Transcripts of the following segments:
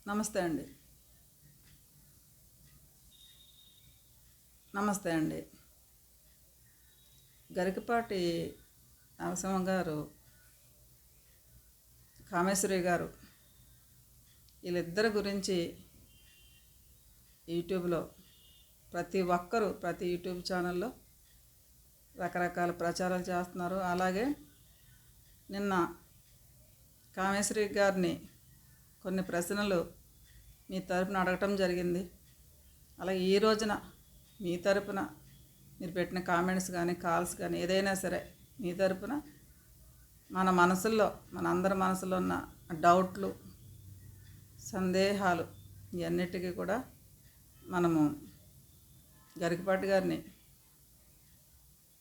నమస్తే అండి. నమస్తే అండి. గరికపాటి నరసింహ గారు, కామేశ్వరి గారు వీళ్ళిద్దరి గురించి యూట్యూబ్లో ప్రతి యూట్యూబ్ ఛానల్లో రకరకాల ప్రచారాలు చేస్తున్నారు. అలాగే నిన్న కామేశ్వరి గారిని కొన్ని ప్రశ్నలు మీ తరపున అడగటం జరిగింది. అలాగే ఈ రోజున మీ తరపున మీరు పెట్టిన కామెంట్స్ కానీ కాల్స్ కానీ ఏదైనా సరే మీ తరపున మన అందరి మనసులో ఉన్న డౌట్లు, సందేహాలు ఇవన్నిటికీ కూడా మనము గరికపాటి గారిని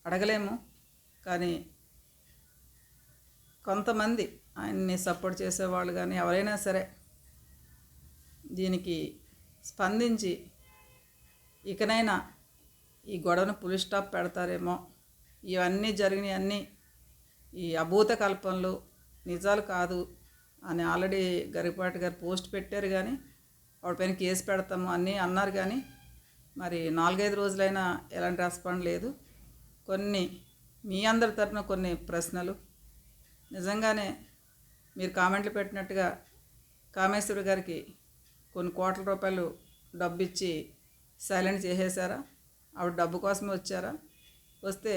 అడగలేము. కానీ కొంతమంది ఆయన్ని సపోర్ట్ చేసేవాళ్ళు కానీ ఎవరైనా సరే దీనికి స్పందించి ఇకనైనా ఈ గొడవను పులి స్టాప్ పెడతారేమో. ఇవన్నీ జరిగినవన్నీ ఈ అభూత కల్పనలు, నిజాలు కాదు అని ఆల్రెడీ గరికపాటి గారు పోస్ట్ పెట్టారు. కానీ వాడిపైన కేసు పెడతాము అన్నీ అన్నారు. కానీ మరి 4-5 రోజులైనా ఎలాంటి రెస్పాండ్ లేదు. మీ అందరి తరపున కొన్ని ప్రశ్నలు నిజంగానే మీరు కామెంట్లు పెట్టినట్టుగా కామేశ్వరి గారికి కొన్ని కోట్ల రూపాయలు డబ్బు ఇచ్చి సైలెంట్ చేసేసారా? ఆవిడ డబ్బు కోసమే వచ్చారా? వస్తే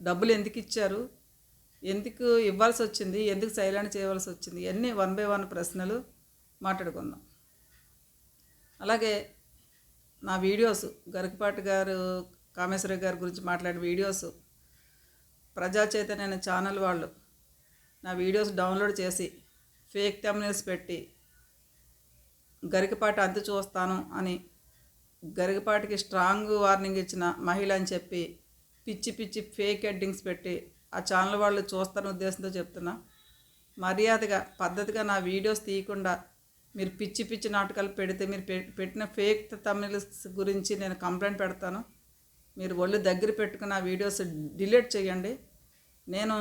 డబ్బులు ఎందుకు ఇచ్చారు? ఎందుకు ఇవ్వాల్సి వచ్చింది? ఎందుకు సైలెంట్ చేయవలసి వచ్చింది? ఇవన్నీ 1 by 1 ప్రశ్నలు మాట్లాడుకుందాం. అలాగే నా వీడియోస్, గరికపాటి గారు కామేశ్వరి గారి గురించి మాట్లాడే వీడియోస్ ప్రజా చైతన్య అనే ఛానల్ వాళ్ళు నా వీడియోస్ డౌన్లోడ్ చేసి ఫేక్ థంబ్నెయిల్స్ పెట్టి గరికపాటి అంతు చూస్తాను అని గరికపాటికి స్ట్రాంగ్ వార్నింగ్ ఇచ్చిన మహిళ అని చెప్పి పిచ్చి ఫేక్ హెడ్డింగ్స్ పెట్టి ఆ ఛానల్ వాళ్ళు చూస్తాను ఉద్దేశంతో చెప్తున్నా. మర్యాదగా పద్ధతిగా నా వీడియోస్ తీయకుండా మీరు పిచ్చి నాటకాలు పెడితే మీరు పెట్టిన ఫేక్ థంబ్నెయిల్స్ గురించి నేను కంప్లైంట్ పెడతాను. మీరు ఒళ్ళు దగ్గర పెట్టుకుని ఆ వీడియోస్ డిలీట్ చేయండి. నేను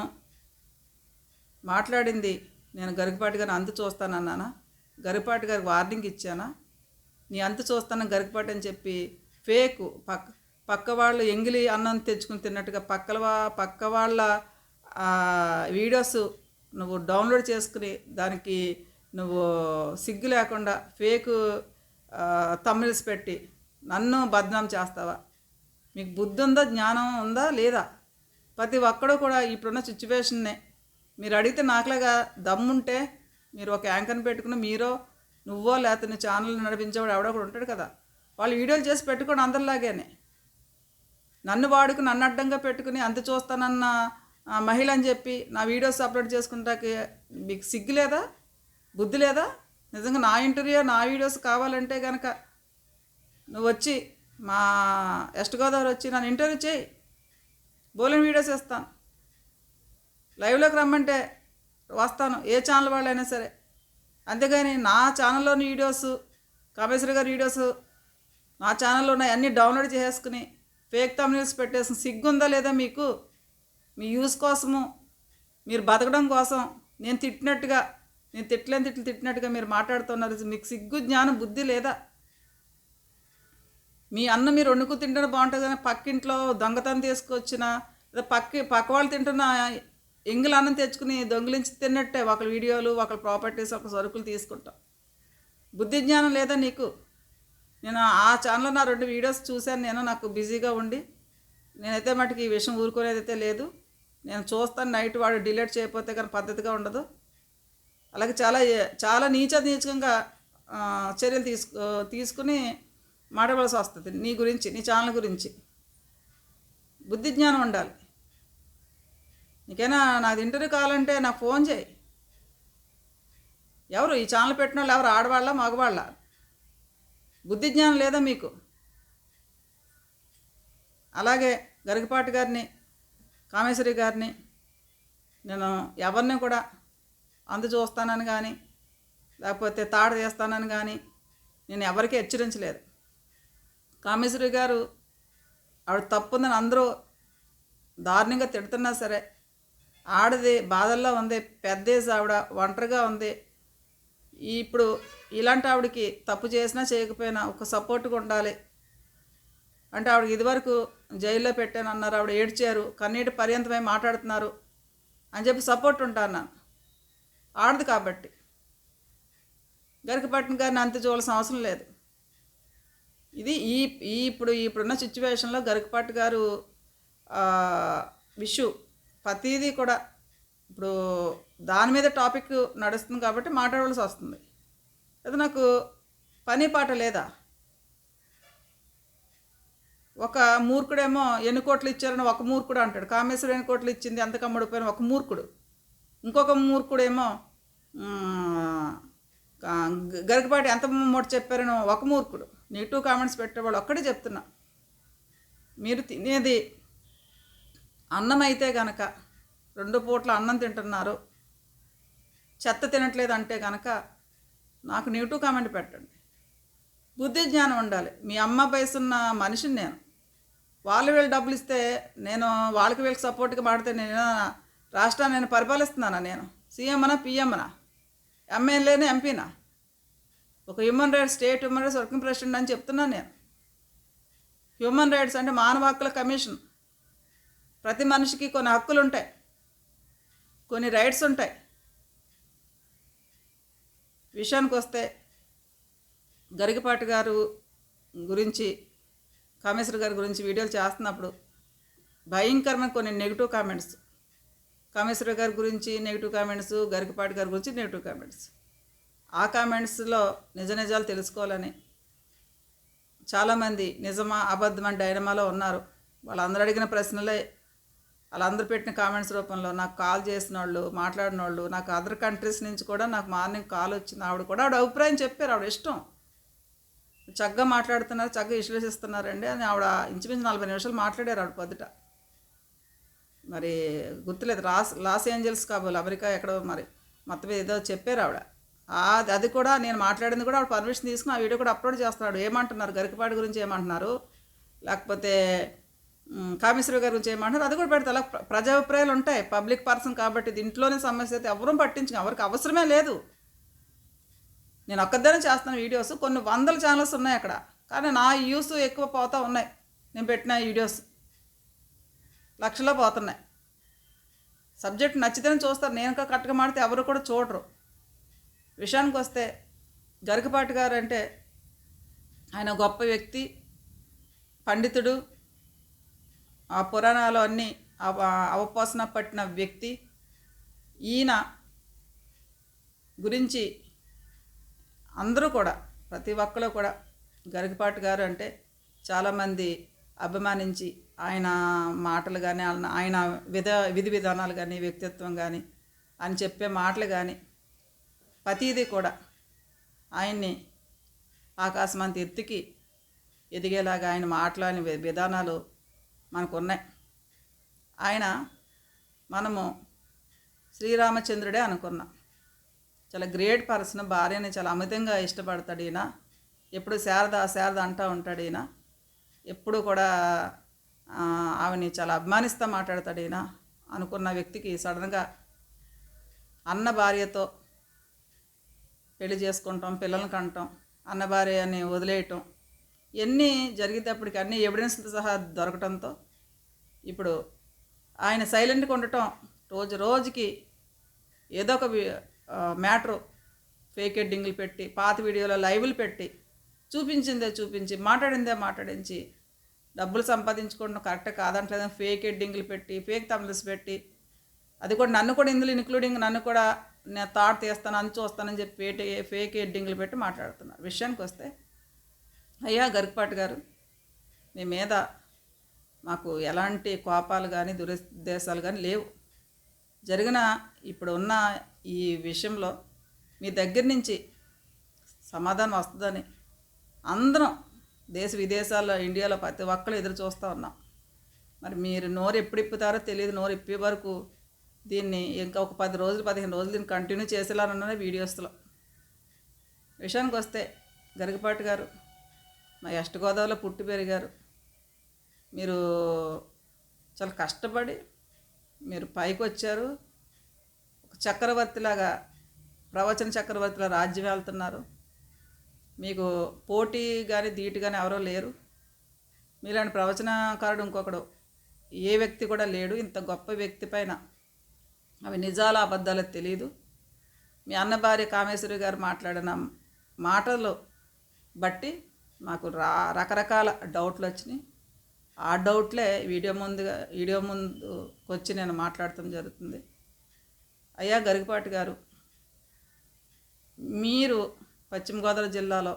మాట్లాడింది నేను గరికపాటి గారిని అంతు చూస్తానన్నానా? గరికపాటి గారికి వార్నింగ్ ఇచ్చానా? నీ అంతు చూస్తాను గరికపాటి అని చెప్పి ఫేక్ పక్క వాళ్ళు ఎంగిలి అన్నం తెచ్చుకుని తిన్నట్టుగా పక్క వాళ్ళ వీడియోస్ నువ్వు డౌన్లోడ్ చేసుకుని దానికి నువ్వు సిగ్గు లేకుండా ఫేక్ థంబ్నెయిల్స్ పెట్టి నన్ను బద్నాం చేస్తావా? మీకు బుద్ధి ఉందా, జ్ఞానం ఉందా లేదా? ప్రతి ఒక్కడూ కూడా ఇప్పుడున్న సిచ్యువేషన్నే మీరు అడిగితే నాకులాగా దమ్ముంటే మీరు ఒక యాంకర్ని పెట్టుకుని నువ్వో లేకపోతే నీ ఛానల్ నడిపించేవాడు ఎవడో కూడా ఉంటాడు కదా, వాళ్ళు వీడియోలు చేసి పెట్టుకోండి అందరిలాగానే. నన్ను అడ్డంగా పెట్టుకుని అంత చూస్తానన్న మహిళ అని చెప్పి నా వీడియోస్ అప్లోడ్ చేసుకుంటాకి మీకు సిగ్గు లేదా, బుద్ధి లేదా? నిజంగా నా ఇంటర్వ్యూ నా వీడియోస్ కావాలంటే కనుక నువ్వు వచ్చి మా వెస్ట్ గోదావరి వచ్చి నన్ను ఇంటర్వ్యూ చేయి, బోలెన్ వీడియోస్ ఇస్తాను. లైవ్లోకి రమ్మంటే వస్తాను, ఏ ఛానల్ వాళ్ళైనా సరే. అంతేగాని నా ఛానల్లోని వీడియోస్, కామేశ్వరి గారి వీడియోస్ నా ఛానల్లో ఉన్నాయి అన్నీ డౌన్లోడ్ చేసుకుని ఫేక్ థంబ్నెయిల్స్ పెట్టేసి సిగ్గుందా లేదా మీకు? మీ యూస్ కోసము, మీరు బతకడం కోసం నేను తిట్టినట్టుగా మీరు మాట్లాడుతున్నారు. మీకు సిగ్గు, జ్ఞానం, బుద్ధి లేదా? మీ అన్న మీరు వండుకు తింటే బాగుంటుంది కానీ పక్కింట్లో దొంగతనం తీసుకొచ్చిన లేదా పక్క వాళ్ళు తింటున్న ఎంగిల్ అన్నం తెచ్చుకుని దొంగిలించి తిన్నట్టే ఒకళ్ళ వీడియోలు, ఒకళ్ళ ప్రాపర్టీస్, ఒక సరుకులు తీసుకుంటాం. బుద్ధి జ్ఞానం లేదా నీకు? నేను ఆ ఛానల్లో నా 2 వీడియోస్ చూశాను. నాకు బిజీగా ఉండి నేనైతే మటుకు ఈ విషయం ఊరుకునేదైతే లేదు. నేను చూస్తాను. నైట్ వాడు డిలీట్ చేయకపోతే కానీ పద్ధతిగా ఉండదు. అలాగే చాలా నీచంగా చర్యలు తీసుకుని మాట్లాడవలసి వస్తుంది నీ గురించి, నీ ఛానల్ గురించి. బుద్ధి జ్ఞానం ఉండాలి. నీకైనా నాది ఇంటర్వ్యూ కావాలంటే నాకు ఫోన్ చేయి. ఎవరు ఈ ఛానల్ పెట్టిన వాళ్ళు? ఎవరు, ఆడవాళ్ళ మగవాళ్ళ? బుద్ధి జ్ఞానం లేదా మీకు? అలాగే గరికపాటి గారిని, కామేశ్వరి గారిని నేను ఎవరిని కూడా అందు చూస్తానని కానీ లేకపోతే తాడు చేస్తానని కానీ నేను ఎవరికి హెచ్చరించలేదు. కామేశ్వరి గారు ఆవిడ తప్పుందని అందరూ దారుణంగా తిడుతున్నా సరే, ఆడది బాధల్లో ఉంది, పెద్ద ఏజ్ ఆవిడ, ఒంటరిగా ఉంది, ఇప్పుడు ఇలాంటి ఆవిడకి తప్పు చేసినా చేయకపోయినా ఒక సపోర్ట్గా ఉండాలి. అంటే ఆవిడకి ఇదివరకు జైల్లో పెట్టానన్నారు, ఆవిడ ఏడ్చారు, కన్నీటి పర్యంతమై మాట్లాడుతున్నారు అని చెప్పి సపోర్ట్ ఉంటాను నేను, ఆడదు కాబట్టి. గరికపట్నం గారిని అంత చూడాల్సిన అవసరం లేదు. ఇది ఇప్పుడున్న సిచ్యువేషన్లో గరికపాటి గారు ఇష్యూ ప్రతిదీ కూడా ఇప్పుడు దాని మీద టాపిక్ నడుస్తుంది కాబట్టి మాట్లాడవలసి వస్తుంది. అది నాకు పని పాట లేదా? ఒక మూర్ఖుడేమో ఎన్ని కోట్లు ఇచ్చారని ఒక మూర్ఖుడు అంటాడు, కామేశ్వరం ఎన్ని కోట్లు ఇచ్చింది ఎంత కమ్ముడిపోయిన ఒక మూర్ఖుడు. ఇంకొక మూర్ఖుడేమో గరికపాటి ఎంత మూట చెప్పారని ఒక మూర్ఖుడు. నెగిటివ్ కామెంట్స్ పెట్టేవాళ్ళు ఒక్కడే చెప్తున్నా, మీరు తినేది అన్నం అయితే కనుక 2 పూట్ల అన్నం తింటున్నారు, చెత్త తినట్లేదు అంటే కనుక నాకు నెగిటివ్ కామెంట్ పెట్టండి. బుద్ధి జ్ఞానం ఉండాలి. మీ అమ్మ వయసున్న మనిషిని నేను. వాళ్ళు వీళ్ళు డబ్బులు ఇస్తే నేను వాళ్ళకి వీళ్ళకి సపోర్ట్గా మాడితే నేను రాష్ట్రాన్ని నేను పరిపాలిస్తున్నానా? నేను సీఎంనా పిఎంనా ఎమ్మెల్యేనా ఎంపీనా? ఒక human rights state human rights working president అని చెప్తున్నాను నేను. హ్యూమన్ రైట్స్ అంటే మానవ హక్కుల కమిషన్. ప్రతి మనిషికి కొన్ని హక్కులు ఉంటాయి, కొన్ని రైట్స్ ఉంటాయి. విషయానికి వస్తే గరికపాటి గారు గురించి, కామేశ్వర గారి గురించి వీడియోలు చేస్తున్నప్పుడు భయంకరమైన కొన్ని నెగిటివ్ కామెంట్స్, కామేశ్వర గారి గురించి నెగిటివ్ కామెంట్స్, గరికపాటి గారి గురించి నెగిటివ్ కామెంట్స్. ఆ కామెంట్స్లో నిజాలు తెలుసుకోవాలని చాలామంది నిజమా అబద్ధమని డైనమాలో ఉన్నారు. వాళ్ళందరూ అడిగిన ప్రశ్నలే, వాళ్ళందరూ పెట్టిన కామెంట్స్ రూపంలో నాకు కాల్ చేసిన వాళ్ళు, మాట్లాడిన వాళ్ళు, నాకు అదర్ కంట్రీస్ నుంచి కూడా నాకు మార్నింగ్ కాల్ వచ్చింది. ఆవిడ అభిప్రాయం చెప్పారు, ఆవిడ ఇష్టం. చక్కగా మాట్లాడుతున్నారు, చక్కగా విశ్లేషిస్తున్నారండి అని ఆవిడ ఇంచుమించు 40 నిమిషాలు మాట్లాడారు ఆవిడ పొద్దుట. మరి గుర్తులేదు, లాస్ ఏంజల్స్ కాబోలు అమెరికా ఎక్కడో మరి మొత్తం ఏదో చెప్పారు ఆవిడ. అది కూడా నేను మాట్లాడింది కూడా ఆవిడ పర్మిషన్ తీసుకుని ఆ వీడియో కూడా అప్లోడ్ చేస్తున్నాడు. ఏమంటున్నారు గరికపాటి గురించి ఏమంటున్నారు, లేకపోతే కామేశ్వర గారి గురించి ఏమంటున్నారు అది కూడా పెడతా. అలా ప్రజాభిప్రాయాలు ఉంటాయి, పబ్లిక్ పర్సన్ కాబట్టి. దీంట్లోనే సమస్య అయితే ఎవరూ పట్టించుకు, ఎవరికి అవసరమే లేదు. నేను ఒక్కదానే చేస్తాను వీడియోస్, కొన్ని 100 ఛానల్స్ ఉన్నాయి అక్కడ, కానీ నా వ్యూస్ ఎక్కువ పోతూ ఉన్నాయి. నేను పెట్టిన వీడియోస్ లక్షల్లో పోతున్నాయి. సబ్జెక్ట్ నచ్చితేనే చూస్తారు, నేను కరెక్ట్గా మాడితే ఎవరు కూడా చూడరు. విషయానికి వస్తే గరికపాటి గారు అంటే ఆయన గొప్ప వ్యక్తి, పండితుడు, ఆ పురాణాలు అన్నీ అవపోసన పట్టిన వ్యక్తి. ఈయన గురించి అందరూ కూడా, ప్రతి ఒక్కరు కూడా గరికపాటి గారు అంటే చాలామంది అభిమానించి ఆయన మాటలు కానీ, ఆయన విధి విధానాలు కానీ, వ్యక్తిత్వం కానీ, ఆయన చెప్పే మాటలు కానీ ప్రతిదీ కూడా ఆయన్ని ఆకాశమంత ఎత్తుకి ఎదిగేలాగా ఆయన మాట్లాడిన విధానాలు మనకున్నాయి. మనము శ్రీరామచంద్రుడే అనుకున్నాం. చాలా గ్రేట్ పర్సన్, భార్యని చాలా అమితంగా ఇష్టపడతాడు ఈయన. ఎప్పుడు శారద అంటూ ఉంటాడు ఈయన. ఎప్పుడు కూడా ఆమెని చాలా అభిమానిస్తూ మాట్లాడతాడు ఈయన. అనుకున్న వ్యక్తికి సడన్గా అన్న భార్యతో పెళ్లి చేసుకుంటాం, పిల్లల్ని కంటాం, అన్న భార్యని వదిలేయటం, ఇవన్నీ జరిగేటప్పటికి అన్ని ఎవిడెన్స్తో సహా దొరకటంతో ఇప్పుడు ఆయన సైలెంట్గా ఉండటం, రోజుకి ఏదో ఒక మ్యాటరు ఫేక్ ఎడ్డింగ్లు పెట్టి, పాత వీడియోలో లైవ్లు పెట్టి, చూపించి మాట్లాడించి డబ్బులు సంపాదించుకోవడం కరెక్ట్ కాదంటలేదని ఫేక్ ఎడ్డింగ్లు పెట్టి, ఫేక్ తమిళస్ పెట్టి, అది కూడా నన్ను కూడా ఇందులో ఇంక్లూడింగ్ నన్ను కూడా నేను థాట్ తీస్తాను అని చూస్తానని చెప్పి ఫేక్ ఎడ్డింగ్లు పెట్టి మాట్లాడుతున్నారు. విషయానికి వస్తే అయ్యా గరికపాటి గారు, మీ మీద మాకు ఎలాంటి కోపాలు కానీ దురుద్దేశాలు కానీ లేవు. జరిగిన ఇప్పుడు ఉన్న ఈ విషయంలో మీ దగ్గర నుంచి సమాధానం వస్తుందని అందరం దేశ విదేశాల్లో, ఇండియాలో ప్రతి ఒక్కరు ఎదురు చూస్తూ ఉన్నాం. మరి మీరు నోరు ఎప్పుడు ఇప్పుతారో తెలియదు. నోరు ఇప్పే వరకు దీన్ని ఇంకా ఒక 10 రోజులు 15 రోజులు దీన్ని కంటిన్యూ చేసేలానున్నాయి వీడియోస్లో. విషయానికి వస్తే గరికపాటి గారు మా వెస్ట్ గోదావరిలో పుట్టి పెరిగారు. మీరు చాలా కష్టపడి మీరు పైకి వచ్చారు. ఒక చక్రవర్తిలాగా ప్రవచన చక్రవర్తుల రాజ్యం వెళ్తున్నారు. మీకు పోటీ కానీ ధీటు కానీ ఎవరో లేరు. మీలాంటి ప్రవచనకారుడు ఇంకొకడు ఏ వ్యక్తి కూడా లేడు. ఇంత గొప్ప వ్యక్తి పైన అవి నిజాల అబద్ధాలు తెలియదు. మీ అన్న భార్య కామేశ్వరి గారు మాట్లాడిన మాటలు బట్టి మాకు రకరకాల డౌట్లు వచ్చినాయి. ఆ డౌట్లే వీడియో ముందుకు వచ్చి నేను మాట్లాడటం జరుగుతుంది. అయ్యా గరికపాటి గారు, మీరు పశ్చిమ గోదావరి జిల్లాలో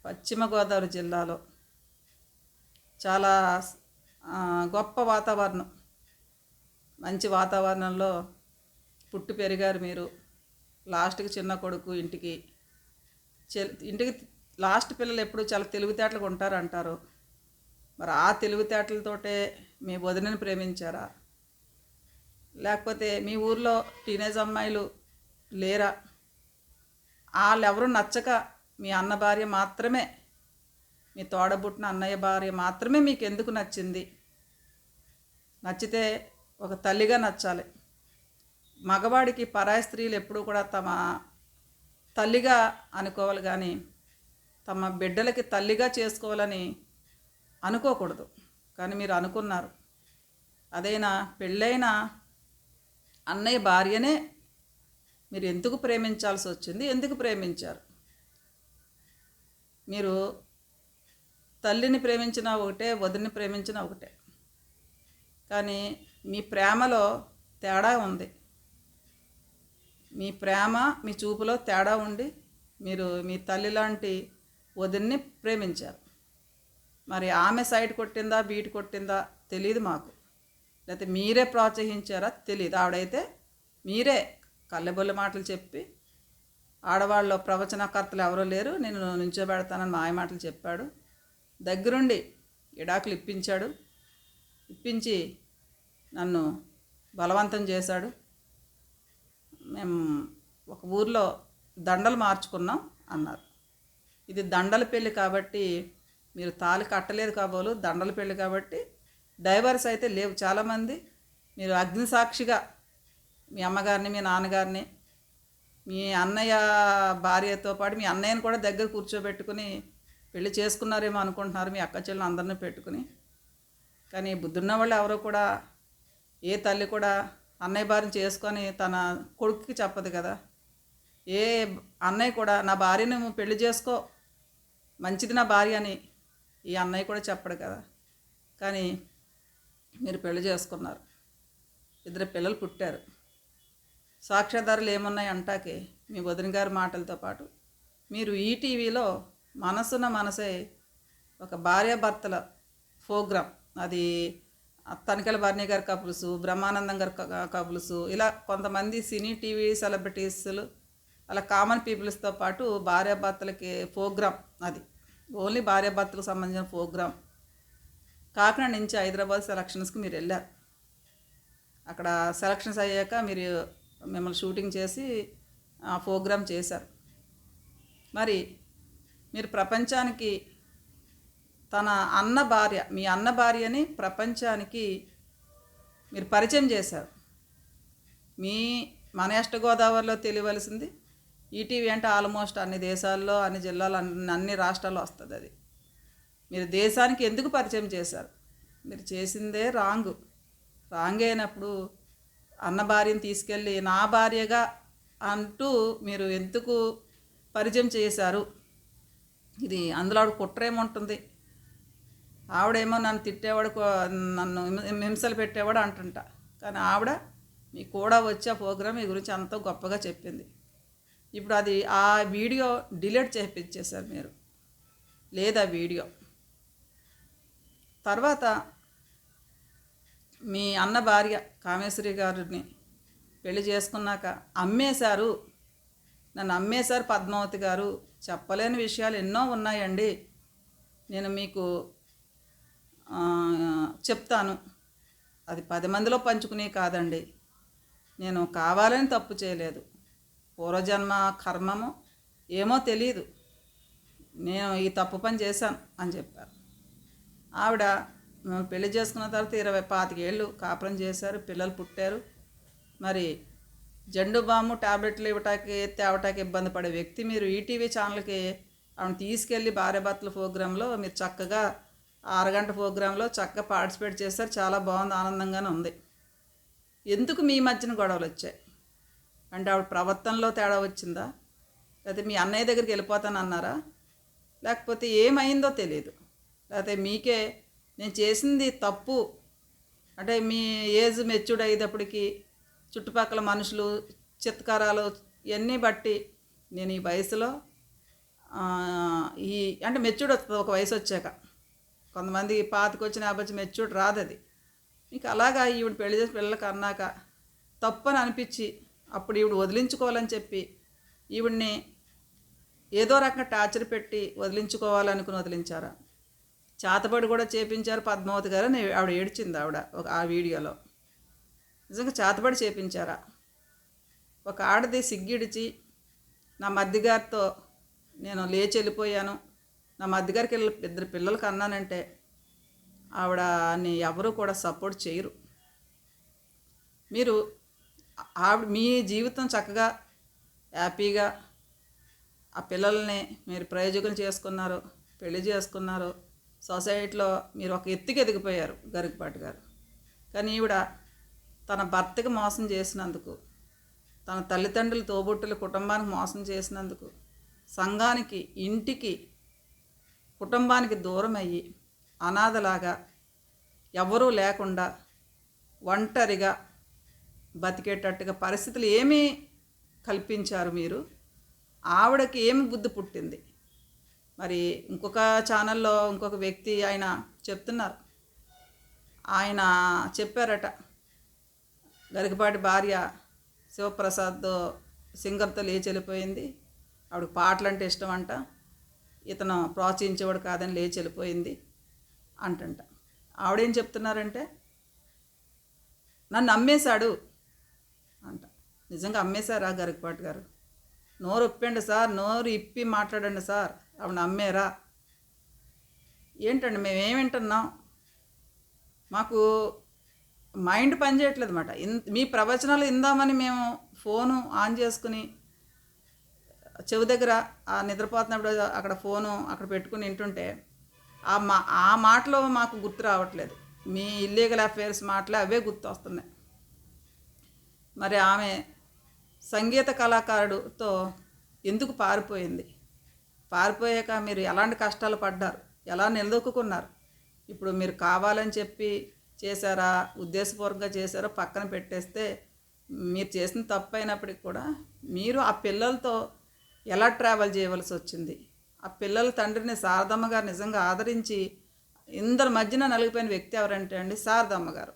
పశ్చిమ గోదావరి జిల్లాలో చాలా గొప్ప వాతావరణం, మంచి వాతావరణంలో పుట్టి పెరిగారు మీరు. లాస్ట్కి చిన్న కొడుకు ఇంటికి లాస్ట్ పిల్లలు ఎప్పుడు చాలా తెలివితేటలుగా ఉంటారు అంటారు. మరి ఆ తెలివితేటలతోటే మీ వదినని ప్రేమించారా? లేకపోతే మీ ఊర్లో టీనేజ్ అమ్మాయిలు లేరా? వాళ్ళెవరూ నచ్చక మీ అన్న భార్య మాత్రమే, మీ తోడబుట్టిన అన్నయ్య భార్య మాత్రమే మీకు ఎందుకు నచ్చింది? నచ్చితే ఒక తల్లిగా నచ్చాలి. మగవాడికి పరాయి స్త్రీలు ఎప్పుడూ కూడా తమ తల్లిగా అనుకోవాలి, కానీ తమ బిడ్డలకి తల్లిగా చేసుకోవాలని అనుకోకూడదు. కానీ మీరు అనుకున్నారు. అదైనా పెళ్ళైన అన్నయ్య భార్యనే మీరు ఎందుకు ప్రేమించాల్సి వచ్చింది? ఎందుకు ప్రేమించారు? మీరు తల్లిని ప్రేమించిన ఒకటే, వదిలిని ప్రేమించిన ఒకటే. కానీ మీ ప్రేమలో తేడా ఉంది. మీ ప్రేమ, మీ చూపులో తేడా ఉండి మీరు మీ తల్లి లాంటి వదిన్ని ప్రేమించారు. మరి ఆమె సైడ్ కొట్టిందా, బీట్ కొట్టిందా తెలియదు మాకు. లేకపోతే మీరే ప్రోత్సహించారా తెలియదు. ఆవిడైతే మీరే కళ్ళెబొల్ల మాటలు చెప్పి, ఆడవాళ్ళలో ప్రవచనకర్తలు ఎవరో లేరు, నేను నుంచోబెడతానని మాయ మాటలు చెప్పాడు. దగ్గరుండి ఇడాకులు ఇప్పించి నన్ను బలవంతం చేశాడు. మేము ఒక ఊర్లో దండలు మార్చుకున్నాం అన్నారు. ఇది దండల పెళ్ళి కాబట్టి మీరు తాళి కట్టలేదు కాబోలు, దండల పెళ్ళి కాబట్టి డైవర్స్ అయితే లేవు. చాలామంది మీరు అగ్నిసాక్షిగా మీ అమ్మగారిని, మీ నాన్నగారిని, మీ అన్నయ్య భార్యతో పాటు మీ అన్నయ్యని కూడా దగ్గర కూర్చోబెట్టుకుని పెళ్లి చేసుకున్నారేమో అనుకుంటున్నారు, మీ అక్క చెల్లెలు అందరినీ పెట్టుకుని. కానీ బుద్ధున్న వాళ్ళు ఎవరో కూడా, ఏ తల్లి కూడా అన్నయ్య భార్యను చేసుకొని తన కొడుకుకి చెప్పదు కదా. ఏ అన్నయ్య కూడా నా భార్యను పెళ్లి చేసుకో, మంచిది నా భార్య అని ఈ అన్నయ్య కూడా చెప్పడు కదా. కానీ మీరు పెళ్లి చేసుకున్నారు, 2 పిల్లలు పుట్టారు. సాక్ష్యాధారాలు ఏమున్నాయి అంటాకే మీ వదిన గారి మాటలతో పాటు మీరు ఈటీవీలో మనసున మనసే ఒక భార్యాభర్తల ప్రోగ్రాం, అది తనికెళ్ళ భరణి గారి కపుల్స్, బ్రహ్మానందం గారి కపుల్స్, ఇలా కొంతమంది సినీ టీవీ సెలబ్రిటీస్లు, అలా కామన్ పీపుల్స్తో పాటు భార్యాభర్తలకి ప్రోగ్రాం, అది ఓన్లీ భార్యాభర్తలకు సంబంధించిన ప్రోగ్రాం. కాకినాడ నుంచి హైదరాబాద్ సెలక్షన్స్కి మీరు వెళ్ళారు. అక్కడ సెలక్షన్స్ అయ్యాక మిమ్మల్ని షూటింగ్ చేసి ప్రోగ్రాం చేశారు. మరి మీరు ప్రపంచానికి తన అన్న భార్య, మీ అన్న భార్యని ప్రపంచానికి మీరు పరిచయం చేశారు. మన వెస్ట్ గోదావరిలో తెలియవలసింది ఈటీవీ అంటే ఆల్మోస్ట్ అన్ని దేశాల్లో, అన్ని జిల్లాల్లో, అన్ని రాష్ట్రాల్లో వస్తుంది. అది మీరు దేశానికి ఎందుకు పరిచయం చేశారు? మీరు చేసిందే రాంగ్ అయినప్పుడు అన్న భార్యను తీసుకెళ్ళి నా భార్యగా అంటూ మీరు ఎందుకు పరిచయం చేశారు? ఇది అందులో ఆవిడ కుట్రేముంటుంది? ఆవిడేమో నన్ను తిట్టేవాడు, నన్ను హింసలు పెట్టేవాడు అంటుంటా. కానీ ఆవిడ మీ కూడా వచ్చి ఆ ప్రోగ్రాం మీ గురించి అంత గొప్పగా చెప్పింది. ఇప్పుడు అది ఆ వీడియో డిలీట్ చేయించేశారు మీరు, లేదా వీడియో. తర్వాత మీ అన్న భార్య కామేశ్వరి గారిని పెళ్లి చేసుకున్నాక అమ్మేశారు, నన్ను అమ్మేశారు పద్మావతి గారు. చెప్పలేని విషయాలు ఎన్నో ఉన్నాయండి, నేను మీకు చెప్తాను. అది 10 మందిలో పంచుకునే కాదండి. నేను కావాలని తప్పు చేయలేదు, పూర్వజన్మ కర్మము ఏమో తెలియదు, నేను ఈ తప్పు పని చేశాను అని చెప్పారు. ఆవిడ పెళ్లి చేసుకున్న తర్వాత 25 ఏళ్ళు కాపురం చేశారు, పిల్లలు పుట్టారు. మరి జండు బాము టాబ్లెట్లు ఇవ్వటానికి తేవటానికి ఇబ్బంది పడే వ్యక్తి మీరు ఈటీవీ ఛానల్కి ఆమెను తీసుకెళ్ళి భార్యాభర్తల ప్రోగ్రాంలో మీరు చక్కగా అరగంట ప్రోగ్రాంలో చక్కగా పార్టిసిపేట్ చేశారు. చాలా బాగుంది, ఆనందంగానే ఉంది. ఎందుకు మీ మధ్యన గొడవలు వచ్చాయి? అంటే ఆవిడ ప్రవర్తనలో తేడా వచ్చిందా, లేకపోతే మీ అన్నయ్య దగ్గరికి వెళ్ళిపోతానన్నారా, లేకపోతే ఏమైందో తెలియదు, లేకపోతే మీకే నేను చేసింది తప్పు అంటే మీ ఏజ్ మెచ్యూర్డ్ అయ్యేటప్పటికి చుట్టుపక్కల మనుషులు చిత్కారాలు ఇవన్నీ బట్టి నేను ఈ వయసులో ఈ అంటే మెచ్యూర్డ్ వస్తుంది ఒక వయసు వచ్చాక. కొంతమంది పాతికొచ్చిన యాభై మెచ్యూర్డ్ రాదు అది. మీకు అలాగా ఈవిడ పెళ్లి చేసి పిల్లలకి అన్నాక తప్పని అనిపించి అప్పుడు ఈవిడ వదిలించుకోవాలని చెప్పి ఈవిడ్ని ఏదో రకంగా టార్చర్ పెట్టి వదిలించుకోవాలనుకుని వదిలించారా? చేతబడి కూడా చేపించారు పద్మావతి గారు అని ఆవిడ ఏడ్చింది ఆ వీడియోలో. నిజంగా చేతబడి చేపించారా? ఒక ఆడది సిగ్గిడిచి నా మధ్యగారితో నేను లేచి వెళ్ళిపోయాను, నా మధ్యగారికి 2 పిల్లలకి అన్నానంటే ఆవిడని ఎవరు కూడా సపోర్ట్ చేయరు. మీరు ఆవిడ మీ జీవితం చక్కగా హ్యాపీగా ఆ పిల్లల్ని మీరు ప్రయోజకులు చేసుకున్నారు, పెళ్లి చేసుకున్నారు, సొసైటీలో మీరు ఒక ఎత్తుకి ఎదిగిపోయారు గరికపాటి గారు. కానీ ఈవిడ తన భర్తకి మోసం చేసినందుకు, తన తల్లిదండ్రులు తోబుట్టుల కుటుంబానికి మోసం చేసినందుకు, సంఘానికి ఇంటికి కుటుంబానికి దూరం అయ్యి అనాథలాగా ఎవరూ లేకుండా ఒంటరిగా బతికేటట్టుగా పరిస్థితులు ఏమీ కల్పించారు మీరు? ఆవిడకి ఏమి బుద్ధి పుట్టింది? మరి ఇంకొక ఛానల్లో ఇంకొక వ్యక్తి ఆయన చెప్తున్నారు, ఆయన చెప్పారట గరికపాటి భార్య శివప్రసాద్ సింగర్తో లేచి వెళ్ళిపోయింది, ఆవిడకి పాటలు అంటే ఇష్టం అంట, ఇతను ప్రోత్సహించేవాడు కాదని లేచి వెళ్ళిపోయింది అంటంట. ఆవిడేం చెప్తున్నారంటే నన్ను అమ్మేశాడు అంట. నిజంగా అమ్మేశారా గరికపాటి గారు? నోరు ఒప్పండి సార్, నోరు ఇప్పి మాట్లాడండి సార్, ఆవిడ అమ్మేరా? ఏంటండి మేము వింటున్నాం? మాకు మైండ్ పనిచేయట్లేదు అన్నమాట. మీ ప్రవచనాలు ఇందామని మేము ఫోను ఆన్ చేసుకుని చెవి దగ్గర నిద్రపోతున్నప్పుడు అక్కడ ఫోను అక్కడ పెట్టుకుని వింటుంటే ఆ మాటలు మాకు గుర్తు రావట్లేదు. మీ ఇల్లీగల్ అఫైర్స్ మాటలు అవే గుర్తు వస్తున్నాయి. మరి ఆమె సంగీత కళాకారుడితో ఎందుకు పారిపోయింది? పారిపోయాక మీరు ఎలాంటి కష్టాలు పడ్డారు, ఎలా నిలదొక్కున్నారు? ఇప్పుడు మీరు కావాలని చెప్పి చేశారా, ఉద్దేశపూర్వకంగా చేశారో పక్కన పెట్టేస్తే, మీరు చేసిన తప్పు అయినప్పటికి కూడా మీరు ఆ పిల్లలతో ఎలా ట్రావెల్ చేయవలసి వచ్చింది? ఆ పిల్లల తండ్రిని శారదమ్మ గారు నిజంగా ఆదరించి ఇందరి మధ్యన నలిగిపోయిన వ్యక్తి ఎవరంటే అండి శారదమ్మ గారు.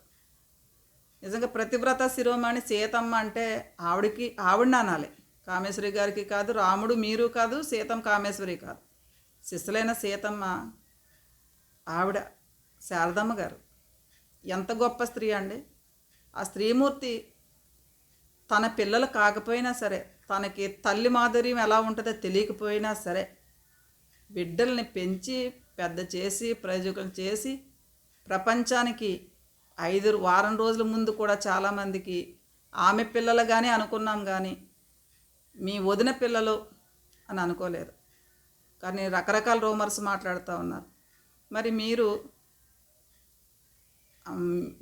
నిజంగా ప్రతివ్రత శిరోమణి సీతమ్మ అంటే ఆవిడని అనాలి. కామేశ్వరి గారికి కాదు, రాముడు మీరు కాదు, సీతమ్మ కామేశ్వరి కాదు, శిశులైన సీతమ్మ ఆవిడ శారదమ్మ గారు. ఎంత గొప్ప స్త్రీ అండి! ఆ స్త్రీమూర్తి తన పిల్లలు కాకపోయినా సరే, తనకి తల్లి మాధుర్యం ఎలా ఉంటుందో తెలియకపోయినా సరే, బిడ్డల్ని పెంచి పెద్ద చేసి ప్రయోజకులు చేసి ప్రపంచానికి 5 వారం రోజుల ముందు కూడా చాలామందికి ఆమె పిల్లలుగానే అనుకున్నాం, కానీ మీ వదిన పిల్లలు అని అనుకోలేదు. కానీ రకరకాల రూమర్స్ మాట్లాడుతూ ఉన్నారు. మరి మీరు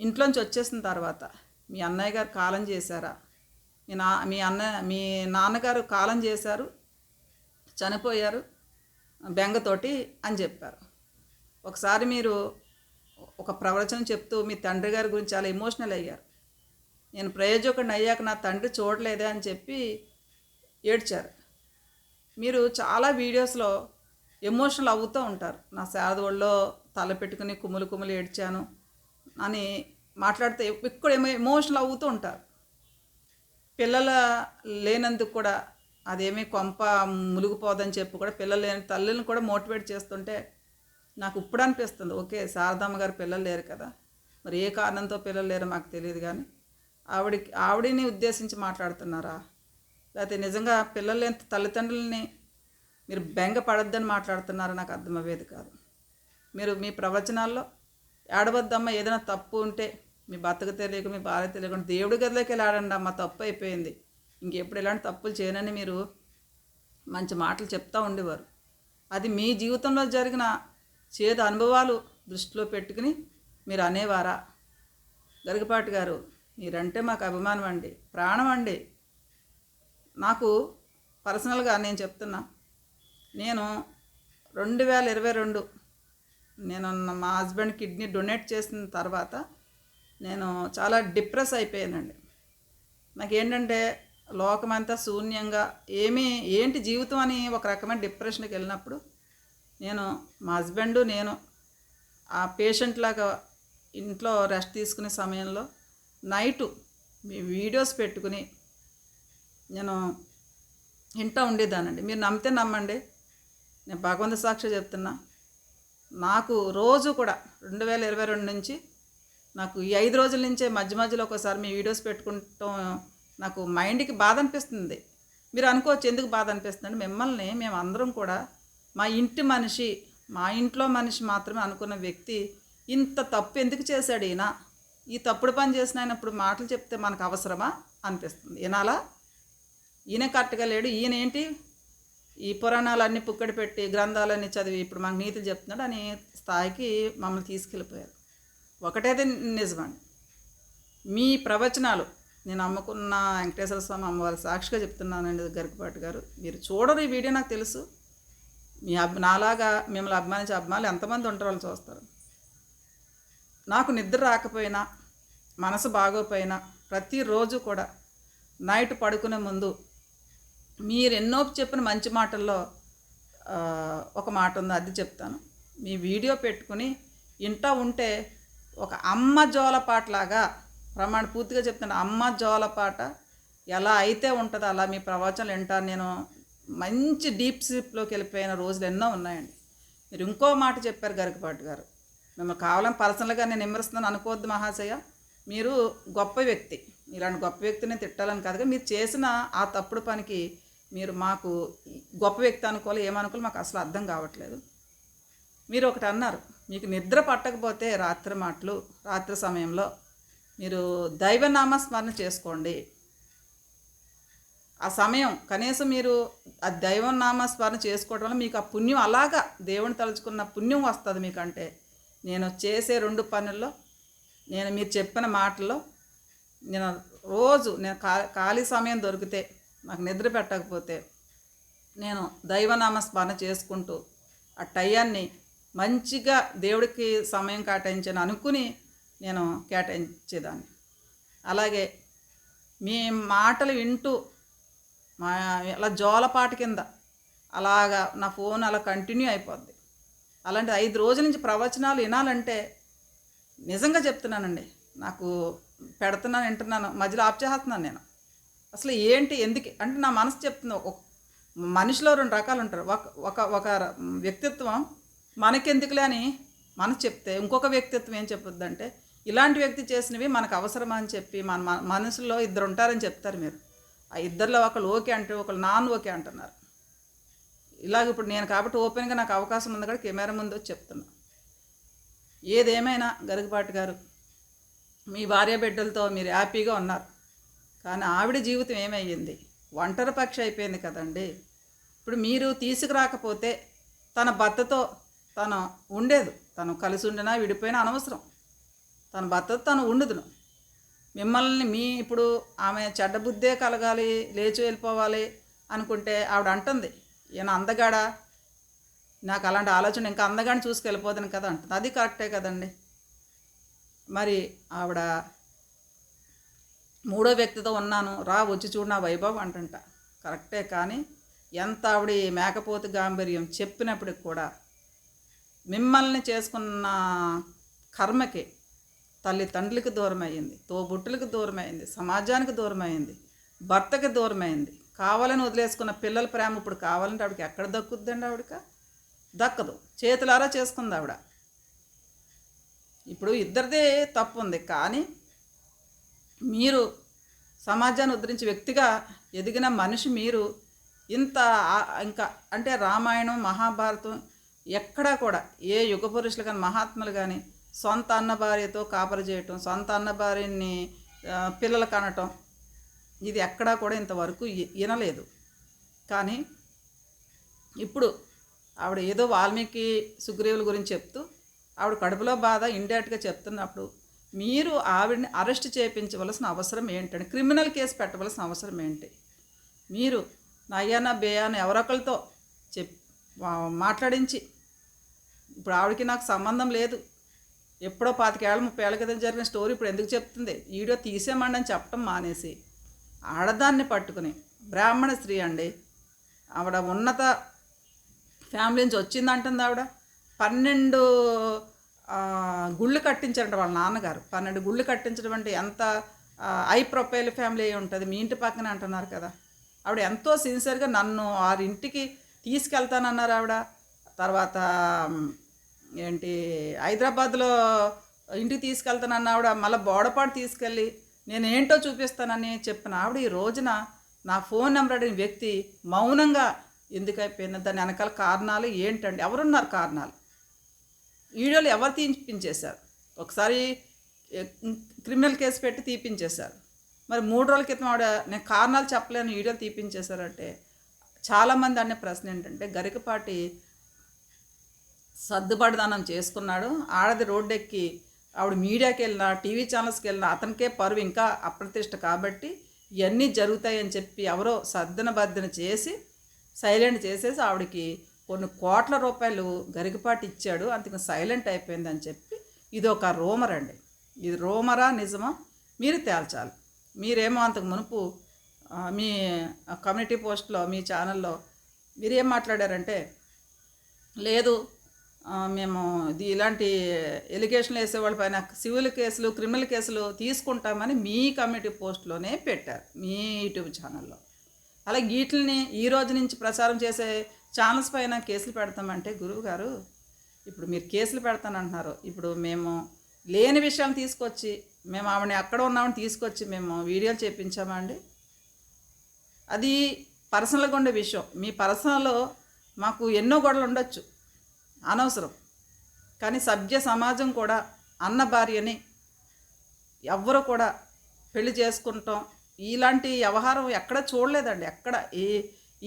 ఇంట్లోంచి వచ్చేసిన తర్వాత మీ అన్నయ్య గారు కాలం చేశారా? మీ నాన్నగారు కాలం చేశారు, చనిపోయారు బెంగతోటి అని చెప్పారు. ఒకసారి మీరు ఒక ప్రవచనం చెప్తూ మీ తండ్రి గారి గురించి చాలా ఎమోషనల్ అయ్యారు. నేను ప్రయోజకుడిని అయ్యాక నా తండ్రి చూడలేదే అని చెప్పి ఏడ్చారు. మీరు చాలా వీడియోస్లో ఎమోషనల్ అవుతూ ఉంటారు. నా శారద ఒళ్ళో తల పెట్టుకుని కుమ్ములు ఏడ్చాను అని మాట్లాడితే ఇక్కడ ఎమోషనల్ అవుతూ ఉంటారు. పిల్లల లేనందుకు కూడా అదేమీ కొంప మునిగిపోదని చెప్పి కూడా పిల్లలు లేని తల్లిని కూడా మోటివేట్ చేస్తుంటే నాకు ఇప్పుడు అనిపిస్తుంది, ఓకే శారదమ్మ గారు పిల్లలు లేరు కదా, మరి ఏ కారణంతో పిల్లలు లేరో మాకు తెలియదు, కానీ ఆవిడని ఉద్దేశించి మాట్లాడుతున్నారా, లేకపోతే నిజంగా పిల్లలు లేని తల్లిదండ్రులని మీరు బెంగ పడొద్దని మాట్లాడుతున్నారా? నాకు అర్థమయ్యేది కాదు. మీరు మీ ప్రవచనాల్లో ఏడవద్దమ్మ, ఏదైనా తప్పు ఉంటే మీ భర్తకు తెలియక మీ భార్య తెలియకుండా దేవుడి గదిలోకి వెళ్ళి ఆడండి అమ్మ, తప్పు అయిపోయింది, ఇంకెప్పుడు ఇలాంటి తప్పులు చేయనని మీరు మంచి మాటలు చెప్తూ ఉండేవారు. అది మీ జీవితంలో జరిగిన చేదు అనుభవాలు దృష్టిలో పెట్టుకుని మీరు అనేవారా? గరికపాటి గారు, మీరంటే మాకు అభిమానం అండి, ప్రాణం అండి. నాకు పర్సనల్గా నేను చెప్తున్నా, నేను 2022 నేను మా హస్బెండ్ కిడ్నీ డొనేట్ చేసిన తర్వాత నేను చాలా డిప్రెస్ అయిపోయానండి. నాకేంటంటే లోకమంతా శూన్యంగా ఏంటి జీవితం అని ఒక రకమైన డిప్రెషన్కి వెళ్ళినప్పుడు మా హస్బెండు నేను ఆ పేషెంట్ లాగా ఇంట్లో రెస్ట్ తీసుకునే సమయంలో నైటు మీ వీడియోస్ పెట్టుకుని నేను వింటూ ఉండేదానండి. మీరు నమ్మితే నమ్మండి, నేను భగవంతు సాక్షి చెప్తున్నా, నాకు రోజు కూడా 2022 నుంచి నాకు ఈ 5 రోజుల నుంచే మధ్య మధ్యలో ఒకసారి మీ వీడియోస్ పెట్టుకుంటాం నాకు మైండ్కి బాధ అనిపిస్తుంది. మీరు అనుకోవచ్చు ఎందుకు బాధ అనిపిస్తుందంటే, మేము అందరం కూడా మా ఇంట్లో మనిషి మాత్రమే అనుకున్న వ్యక్తి ఇంత తప్పు ఎందుకు చేశాడు ఈయన, ఈ తప్పుడు పని చేసిన ఆయన ఇప్పుడు మాటలు చెప్తే మనకు అవసరమా అనిపిస్తుంది. వినాలా? ఈయన కరెక్ట్గా లేడు, ఈయన ఏంటి ఈ పురాణాలన్నీ పుక్కడి పెట్టి గ్రంథాలన్నీ చదివి ఇప్పుడు మాకు నీతులు చెప్తున్నాడు అనే స్థాయికి మమ్మల్ని తీసుకెళ్ళిపోయారు. ఒకటైతే నిజమండి, మీ ప్రవచనాలు నేను అమ్ముకున్న వెంకటేశ్వర స్వామి అమ్మవారి సాక్షిగా చెప్తున్నానండి గరికపాటి గారు. మీరు చూడరు ఈ వీడియో నాకు తెలుసు. నాలాగా మిమ్మల్ని అభిమానించే అభిమానులు ఎంతమంది ఉంటారో వాళ్ళు చూస్తారు. నాకు నిద్ర రాకపోయినా మనసు బాగోపోయినా ప్రతిరోజు కూడా నైట్ పడుకునే ముందు మీరు ఎన్నో చెప్పిన మంచి మాటల్లో ఒక మాట ఉంది, అది చెప్తాను. మీ వీడియో పెట్టుకుని ఇంటా ఉంటే ఒక అమ్మ జోలపాటలాగా పూర్తిగా చెప్తాను. అమ్మ జోలపాట ఎలా అయితే ఉంటుందో అలా మీ ప్రవచనాలు వింటాను. నేను మంచి డీప్ స్లీప్లోకి వెళ్ళిపోయిన రోజులు ఎన్నో ఉన్నాయండి. మీరు ఇంకో మాట చెప్పారు గరికపాటి గారు, మిమ్మల్ని కావాలని పర్సనల్గా నేను విమర్శిస్తున్నాను అనుకోవద్దు మహాశయ. మీరు గొప్ప వ్యక్తి, ఇలాంటి గొప్ప వ్యక్తిని తిట్టాలని కాదుగా, మీరు చేసిన ఆ తప్పుడు పనికి మీరు మాకు గొప్ప వ్యక్తి అనుకోవాలి ఏమనుకోవాలి మాకు అసలు అర్థం కావట్లేదు. మీరు ఒకటి అన్నారు, మీకు నిద్ర పట్టకపోతే రాత్రి సమయంలో మీరు దైవనామ స్మరణ చేసుకోండి. ఆ సమయం కనీసం మీరు ఆ దైవనామ స్మరణ చేసుకోవడం వల్ల మీకు ఆ పుణ్యం అలాగా దేవుని తలుచుకున్న పుణ్యం వస్తుంది మీకంటే. నేను చేసే 2 పనుల్లో మీరు చెప్పిన మాటల్లో నేను ఖాళీ సమయం దొరికితే నాకు నిద్ర పెట్టకపోతే నేను దైవనామ స్మరణ చేసుకుంటూ ఆ టయాన్ని మంచిగా దేవుడికి సమయం కేటాయించాను అనుకుని నేను కేటాయించేదాన్ని. అలాగే మీ మాటలు వింటూ అలా జోలపాట కింద అలాగా నా ఫోన్ అలా కంటిన్యూ అయిపోద్ది. అలాంటి 5 రోజుల నుంచి ప్రవచనాలు వినాలంటే నిజంగా చెప్తున్నానండి, నాకు వింటున్నాను, మధ్యలో ఆప్ చేస్తున్నాను నేను. అసలు ఏంటి ఎందుకు అంటే నా మనసు చెప్తుంది. మనిషిలో 2 రకాలు ఉంటారు. ఒక వ్యక్తిత్వం మనకెందుకులే అని మనసు చెప్తే, ఇంకొక వ్యక్తిత్వం ఏం చెప్పొద్దంటే ఇలాంటి వ్యక్తి చేసినవి మనకు అవసరమా అని చెప్పి మన మనసులో 2 ఉంటారని చెప్తారు మీరు. ఆ 2లో ఒకళ్ళు ఓకే అంటే ఒకళ్ళు నాన్ ఓకే అంటున్నారు. ఇలాగ ఇప్పుడు నేను కాబట్టి ఓపెన్గా నాకు అవకాశం ఉంది కూడా కెమెరా ముందు వచ్చి చెప్తున్నా. ఏదేమైనా గరికపాటి గారు, మీ భార్య బిడ్డలతో మీరు హ్యాపీగా ఉన్నారు, కానీ ఆవిడ జీవితం ఏమయ్యింది? ఒంటరి పక్షి అయిపోయింది కదండి. ఇప్పుడు మీరు తీసుకురాకపోతే తన భర్తతో తను ఉండేది, తను కలిసి ఉండినా విడిపోయినా అనవసరం, తన భర్తతో తను ఉండదును. మిమ్మల్ని ఇప్పుడు ఆమె చెడ్డ బుద్ధే కలగాలి, లేచి వెళ్ళిపోవాలి అనుకుంటే ఆవిడ అంటుంది, ఈయన అందగాడా, నాకు అలాంటి ఆలోచన ఇంకా అందగాని చూసుకెళ్ళిపోదని కదా అంటుంది. అది కరెక్టే కదండి. మరి ఆవిడ 3వ వ్యక్తితో ఉన్నాను వచ్చి చూడు నా వైభవం అంటుంట కరెక్టే. కానీ ఎంత ఆవిడ మేకపోతు గాంభీర్యం చెప్పినప్పటికి కూడా మిమ్మల్ని చేసుకున్న కర్మకి తల్లిదండ్రులకి దూరం అయ్యింది, తోబుట్టులకు దూరం అయింది, సమాజానికి దూరం అయింది, భర్తకి దూరం అయింది. కావాలని వదిలేసుకున్న పిల్లల ప్రేమ ఇప్పుడు కావాలంటే ఆవిడకి ఎక్కడ దక్కుద్దండి? దక్కదు. చేతులారా చేసుకుంది ఆవిడ. ఇప్పుడు ఇద్దరిదే తప్పు ఉంది, కానీ మీరు సమాజాన్ని ఉద్ధరించి వ్యక్తిగా ఎదిగిన మనిషి మీరు ఇంకా అంటే రామాయణం మహాభారతం ఎక్కడా కూడా ఏ యుగ పురుషులు కానీ మహాత్ములు కానీ సొంత అన్న భార్యతో కాపరి చేయటం, సొంత అన్న భార్యని పిల్లలు కనటం, ఇది ఎక్కడా కూడా ఇంతవరకు వినలేదు. కానీ ఇప్పుడు ఆవిడ ఏదో వాల్మీకి సుగ్రీవుల గురించి చెప్తూ ఆవిడ కడుపులో బాధ ఇండైరెక్ట్గా చెప్తున్నప్పుడు మీరు ఆవిడని అరెస్ట్ చేయించవలసిన అవసరం ఏంటండి? క్రిమినల్ కేసు పెట్టవలసిన అవసరం ఏంటి? మీరు నయ్యానా బేయానా ఎవరొకరితో మాట్లాడించి, ఇప్పుడు ఆవిడకి నాకు సంబంధం లేదు, ఎప్పుడో 25 ఏళ్ళ 30 ఏళ్ళ క్రితం జరిగిన స్టోరీ ఇప్పుడు ఎందుకు చెప్తుంది? వీడియో తీసేమండి అని చెప్పడం మానేసి ఆడదాన్ని పట్టుకుని, బ్రాహ్మణ స్త్రీ అండి ఆవిడ, ఉన్నత ఫ్యామిలీ నుంచి వచ్చిందంటుంది ఆవిడ. 12 గుళ్ళు కట్టించారంట వాళ్ళ నాన్నగారు. 12 గుళ్ళు కట్టించడం అంటే ఎంత హై ప్రొఫైల్ ఫ్యామిలీ అయి ఉంటుంది. మీ ఇంటి పక్కనే అంటున్నారు కదా. ఆవిడ ఎంతో సిన్సియర్గా నన్ను వారింటికి తీసుకెళ్తానన్నారు ఆవిడ. తర్వాత ఏంటి హైదరాబాద్లో ఇంటికి తీసుకెళ్తానన్న ఆవిడ మళ్ళీ బోడపాటు తీసుకెళ్ళి నేనేంటో చూపిస్తానని చెప్పిన ఆవిడ ఈ రోజున నా ఫోన్ నెంబర్ అడిగిన వ్యక్తి మౌనంగా ఎందుకు అయిపోయింది? దాని వెనకాల కారణాలు ఏంటండి? ఎవరున్నారు కారణాలు? వీడియోలు ఎవరు తీపించేశారు? ఒకసారి క్రిమినల్ కేసు పెట్టి తీపించేశారు. మరి 3 రోజుల క్రితం ఆవిడ నేను కారణాలు చెప్పలేని వీడియోలు తీపించేశారంటే చాలామంది అనే ప్రశ్న ఏంటంటే, గరికపాటి సర్దుబాటుదానం చేసుకున్నాడు. ఆడది రోడ్డెక్కి ఆవిడ మీడియాకి వెళ్ళినా టీవీ ఛానల్స్కి వెళ్ళినా అతనికే పరువు ఇంకా అప్రతిష్ట కాబట్టి ఇవన్నీ జరుగుతాయని చెప్పి ఎవరో సర్దన చేసి సైలెంట్ చేసేసి ఆవిడకి కొన్ని కోట్ల రూపాయలు గరికపాటి ఇచ్చాడు, అందుకని సైలెంట్ అయిపోయిందని చెప్పి ఇది ఒక రూమర్ అండి. ఇది రూమరా నిజమా మీరు తేల్చాలి. మీరేమో అంతకు మునుపు మీ కమ్యూనిటీ పోస్ట్లో మీ ఛానల్లో మీరేం మాట్లాడారంటే, లేదు మేము ఇలాంటి ఎలిగేషన్లు వేసేవాళ్ళ పైన సివిల్ కేసులు క్రిమినల్ కేసులు తీసుకుంటామని మీ కమ్యూనిటీ పోస్ట్లోనే పెట్టారు మీ యూట్యూబ్ ఛానల్లో. అలాగే వీటిని ఈ రోజు నుంచి ప్రచారం చేసే ఛానల్స్ పైన కేసులు పెడతామంటే, గురువు గారు ఇప్పుడు మీరు కేసులు పెడతానంటున్నారు. ఇప్పుడు మేము లేని విషయాలు తీసుకొచ్చి మేము ఆవిడని అక్కడ ఉన్నామని తీసుకొచ్చి మేము వీడియోలు చేయించామా అండి? అది పర్సనల్గా ఉండే విషయం. మీ పర్సనల్లో మాకు ఎన్నో గొడవలు ఉండొచ్చు, అనవసరం. కానీ సభ్య సమాజం కూడా అన్న భార్యని ఎవ్వరూ కూడా పెళ్లి చేసుకుంటాం ఇలాంటి వ్యవహారం ఎక్కడ చూడలేదండి. ఎక్కడ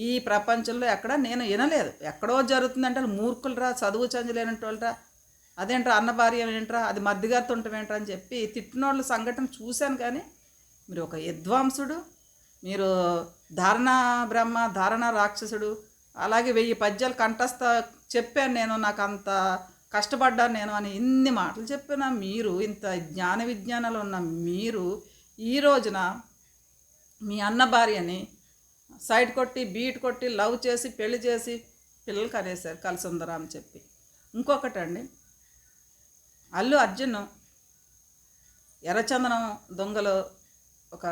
ఈ ప్రపంచంలో ఎక్కడ నేను వినలేదు. ఎక్కడో జరుగుతుందంటే మూర్ఖులరా, చదువు చంచలేనంటి వాళ్ళరా, అదేంట్రా అన్న భార్య ఏంట్రా, అది మధ్యగారితో ఉంటామేంట్రా అని చెప్పి తిట్టినోళ్ళ సంఘటన చూశాను. కానీ మీరు ఒక విద్వాంసుడు, మీరు ధారణ బ్రహ్మ ధారణ రాక్షసుడు, అలాగే 1000 పద్యాలు కంఠస్థ చెప్పాను నేను, నాకు అంత కష్టపడ్డాను నేను అని ఇన్ని మాటలు చెప్పిన మీరు, ఇంత జ్ఞాన విజ్ఞానాలు ఉన్న మీరు ఈ రోజున మీ అన్న భార్యని సైడ్ కొట్టి బీట్ కొట్టి లవ్ చేసి పెళ్లి చేసి పిల్లలు కనేశారు కలిసి ఉందరా అని చెప్పి. ఇంకొకటండి, అల్లు అర్జున్ ఎర్రచందనం దొంగలో ఒక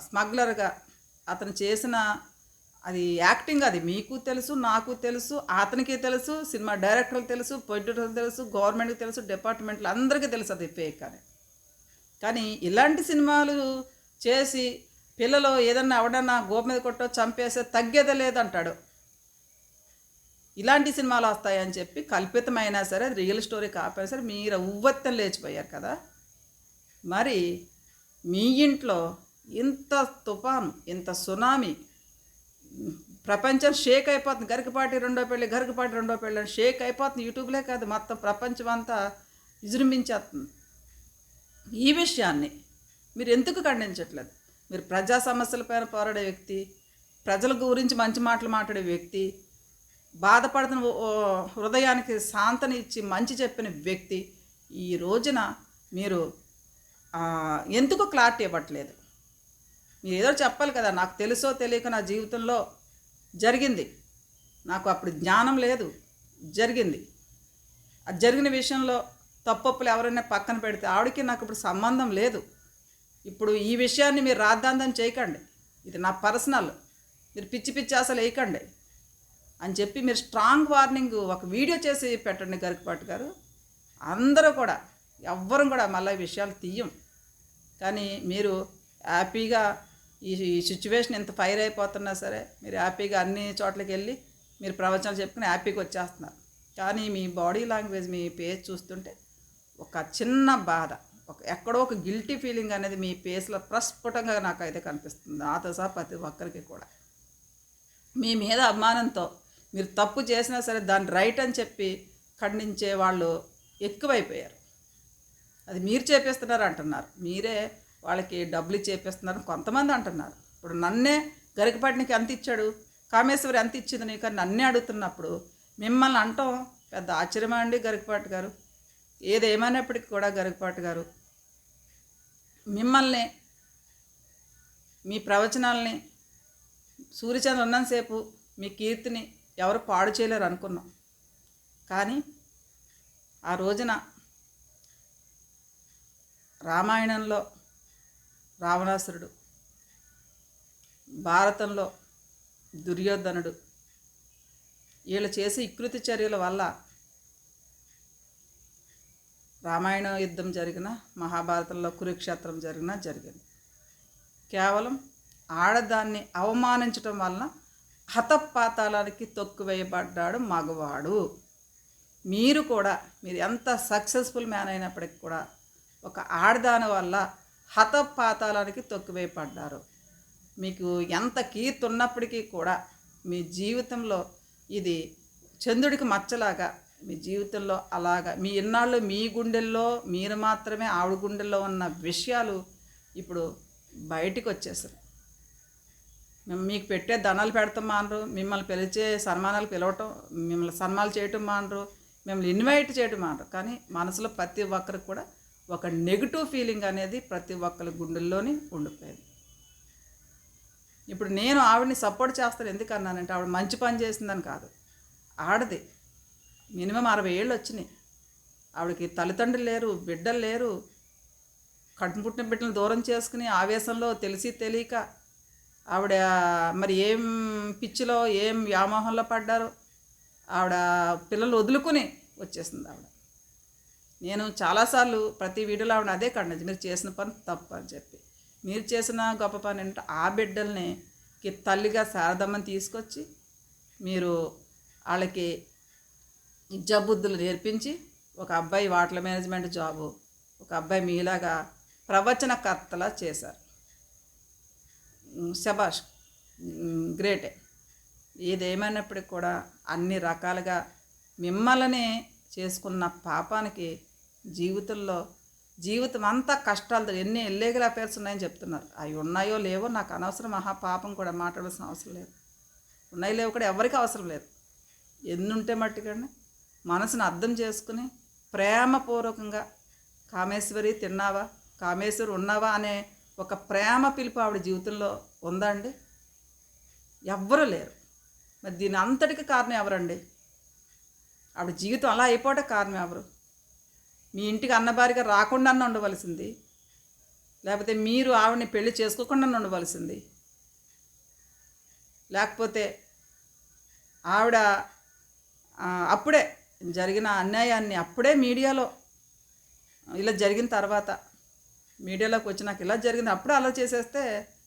స్మగ్లర్గా అతను చేసిన అది యాక్టింగ్, అది మీకు తెలుసు, నాకు తెలుసు, అతనికి తెలుసు, సినిమా డైరెక్టర్లకు తెలుసు, ప్రొడ్యూసర్లకు తెలుసు, గవర్నమెంట్కి తెలుసు, డిపార్ట్మెంట్లు అందరికీ తెలుసు అది ఫేక్ అని. కానీ ఇలాంటి సినిమాలు చేసి పిల్లలు ఏదన్నా ఎవడన్నా గోప మీద కొట్టో చంపేసే తగ్గేదే లేదంటాడు. ఇలాంటి సినిమాలు వస్తాయని చెప్పి కల్పితమైనా సరే, అది రియల్ స్టోరీ కాకపోయినా సరే మీరు ఉవ్వెత్తం లేచిపోయారు కదా. మరి మీ ఇంట్లో ఇంత తుఫాను, ఇంత సునామీ, ప్రపంచం షేక్ అయిపోతుంది. గరికపాటి రెండో పెళ్ళి అని షేక్ అయిపోతుంది. యూట్యూబ్లే కాదు, మొత్తం ప్రపంచం అంతా విజృంభించేస్తుంది. ఈ విషయాన్ని మీరు ఎందుకు ఖండించట్లేదు? మీరు ప్రజా సమస్యలపైన పోరాడే వ్యక్తి, ప్రజల గురించి మంచి మాటలు మాట్లాడే వ్యక్తి, బాధపడుతున్న హృదయానికి శాంతని ఇచ్చి మంచి చెప్పిన వ్యక్తి, ఈ రోజున మీరు ఎందుకు క్లారిటీ ఇవ్వట్లేదు? మీరు ఏదో చెప్పాలి కదా, నాకు తెలుసో తెలియక నా జీవితంలో జరిగింది, నాకు అప్పుడు జ్ఞానం లేదు, జరిగింది. అది జరిగిన విషయంలో తప్పొప్పులు ఎవరైనా పక్కన పెడితే ఆవిడకి నాకు ఇప్పుడు సంబంధం లేదు. ఇప్పుడు ఈ విషయాన్ని మీరు రాద్ధాంతం చేయకండి, ఇది నా పర్సనల్, మీరు పిచ్చి అసలు వేయకండి అని చెప్పి మీరు స్ట్రాంగ్ వార్నింగ్ ఒక వీడియో చేసి పెట్టండి గరికపాటి గారు. అందరూ కూడా ఎవ్వరూ కూడా మళ్ళీ ఈ విషయాలు తీయం. కానీ మీరు హ్యాపీగా ఈ సిచ్యువేషన్ ఎంత ఫైర్ అయిపోతున్నా సరే మీరు హ్యాపీగా అన్ని చోట్లకి వెళ్ళి మీరు ప్రవచనాలు చెప్పుకుని హ్యాపీగా వచ్చేస్తున్నారు. కానీ మీ బాడీ లాంగ్వేజ్, మీ పేజ్ చూస్తుంటే ఒక చిన్న బాధ, ఎక్కడో ఒక గిల్టీ ఫీలింగ్ అనేది మీ ఫేస్లో ప్రస్ఫుటంగా నాకైతే కనిపిస్తుంది, నాతో సహా ప్రతి ఒక్కరికి కూడా. మీ మీద అభిమానంతో మీరు తప్పు చేసినా సరే దాన్ని రైట్ అని చెప్పి ఖండించే వాళ్ళు ఎక్కువైపోయారు. అది మీరు చేపిస్తున్నారు అంటున్నారు, మీరే వాళ్ళకి డబ్బులు చేపిస్తున్నారు కొంతమంది అంటున్నారు. ఇప్పుడు నన్నే గరికపాటినికి ఎంత ఇచ్చాడు, కామేశ్వరి ఎంత ఇచ్చింది నీకు అని నన్నే అడుగుతున్నప్పుడు మిమ్మల్ని అంటాం పెద్ద ఆశ్చర్యమా అండి? గరికపాటి గారు ఏదేమైనప్పటికీ కూడా గరికపాటి గారు మిమ్మల్ని, మీ ప్రవచనాల్ని, సూర్యచంద్ర ఉన్నంతసేపు మీ కీర్తిని ఎవరు పాడు చేయలేరు అనుకున్నాం. కానీ ఆ రోజున రామాయణంలో రావణాసురుడు, భారతంలో దుర్యోధనుడు, వీళ్ళు చేసే వికృతి చర్యల వల్ల రామాయణ యుద్ధం జరిగిన, మహాభారతంలో కురుక్షేత్రం జరిగింది. కేవలం ఆడదాన్ని అవమానించటం వలన హతపాతాళానికి తొక్కువేయబడ్డాడు మగవాడు. మీరు కూడా, మీరు ఎంత సక్సెస్ఫుల్ మ్యాన్ అయినప్పటికీ కూడా ఒక ఆడదాని వల్ల హతపాతాళానికి తొక్కువేయబడ్డారు. మీకు ఎంత కీర్తి ఉన్నప్పటికీ కూడా మీ జీవితంలో ఇది చంద్రుడికి మచ్చలాగా మీ జీవితంలో అలాగా మీ ఇన్నాళ్ళు మీ గుండెల్లో మీరు మాత్రమే ఆవిడ గుండెల్లో ఉన్న విషయాలు ఇప్పుడు బయటికి వచ్చేసారు. మీకు పెట్టే ధనాలు పెడతాం మానరు, మిమ్మల్ని పిలిచే సన్మానాలు పిలవటం, మిమ్మల్ని సన్మానాలు చేయటం మానరు, మిమ్మల్ని ఇన్వైట్ చేయటం మానరు. కానీ మనసులో ప్రతి ఒక్కరికి కూడా ఒక నెగిటివ్ ఫీలింగ్ అనేది ప్రతి ఒక్కరి గుండెల్లోని ఉండిపోయింది. ఇప్పుడు నేను ఆవిడని సపోర్ట్ చేస్తాను ఎందుకన్నానంటే ఆవిడ మంచి పని చేసిందని కాదు. ఆడది మినిమం 60 ఏళ్ళు వచ్చినాయి, ఆవిడకి తల్లిదండ్రులు లేరు, బిడ్డలు లేరు. కట్టుపుట్టిన బిడ్డలను దూరం చేసుకుని ఆవేశంలో తెలిసి తెలియక ఆవిడ మరి ఏం పిచ్చిలో ఏం వ్యామోహంలో పడ్డారో ఆవిడ పిల్లలు వదులుకుని వచ్చేసింది ఆవిడ. నేను చాలాసార్లు ప్రతి వీడియోలో ఆవిడ అదే ఖండించి, మీరు చేసిన పని తప్పు అని చెప్పి. మీరు చేసిన గొప్ప పని అంటే ఆ బిడ్డల్ని తల్లిగా శారదమ్మని తీసుకొచ్చి మీరు వాళ్ళకి విద్యాబుద్ధులు నేర్పించి, ఒక అబ్బాయి వాటర్ మేనేజ్మెంట్ జాబు, ఒక అబ్బాయి మీలాగా ప్రవచనకర్తలా చేశారు. శబాష్, గ్రేటే. ఏదేమైనప్పటికి కూడా అన్ని రకాలుగా మిమ్మల్ని చేసుకున్న పాపానికి జీవితం అంతా కష్టాలతో ఎన్ని ఇల్లీగల్ అఫైర్స్ ఉన్నాయని చెప్తున్నారు. అవి ఉన్నాయో లేవో నాకు అనవసరం, పాపం కూడా మాట్లాడాల్సిన అవసరం లేదు. ఉన్నాయి లేవు కూడా ఎవరికి అవసరం లేదు. ఎన్నుంటే మట్టుకండి మనసును అర్థం చేసుకుని ప్రేమపూర్వకంగా కామేశ్వరి తిన్నావా, కామేశ్వరి ఉన్నావా అనే ఒక ప్రేమ పిలుపు ఆవిడ జీవితంలో ఉందా అండి? ఎవ్వరూ లేరు. మరి దీని అంతటికి కారణం ఎవరండి? ఆవిడ జీవితం అలా అయిపోవటం కారణం ఎవరు? మీ ఇంటికి అన్నబారిగా రాకుండా ఉండవలసింది, లేకపోతే మీరు ఆవిడని పెళ్లి చేసుకోకుండా ఉండవలసింది, లేకపోతే ఆవిడ అప్పుడే జరిగిన అన్యాయాన్ని అప్పుడే మీడియాలో ఇలా జరిగిన తర్వాత మీడియాలోకి వచ్చి నాకు ఇలా జరిగింది అప్పుడే అలా చేసేస్తే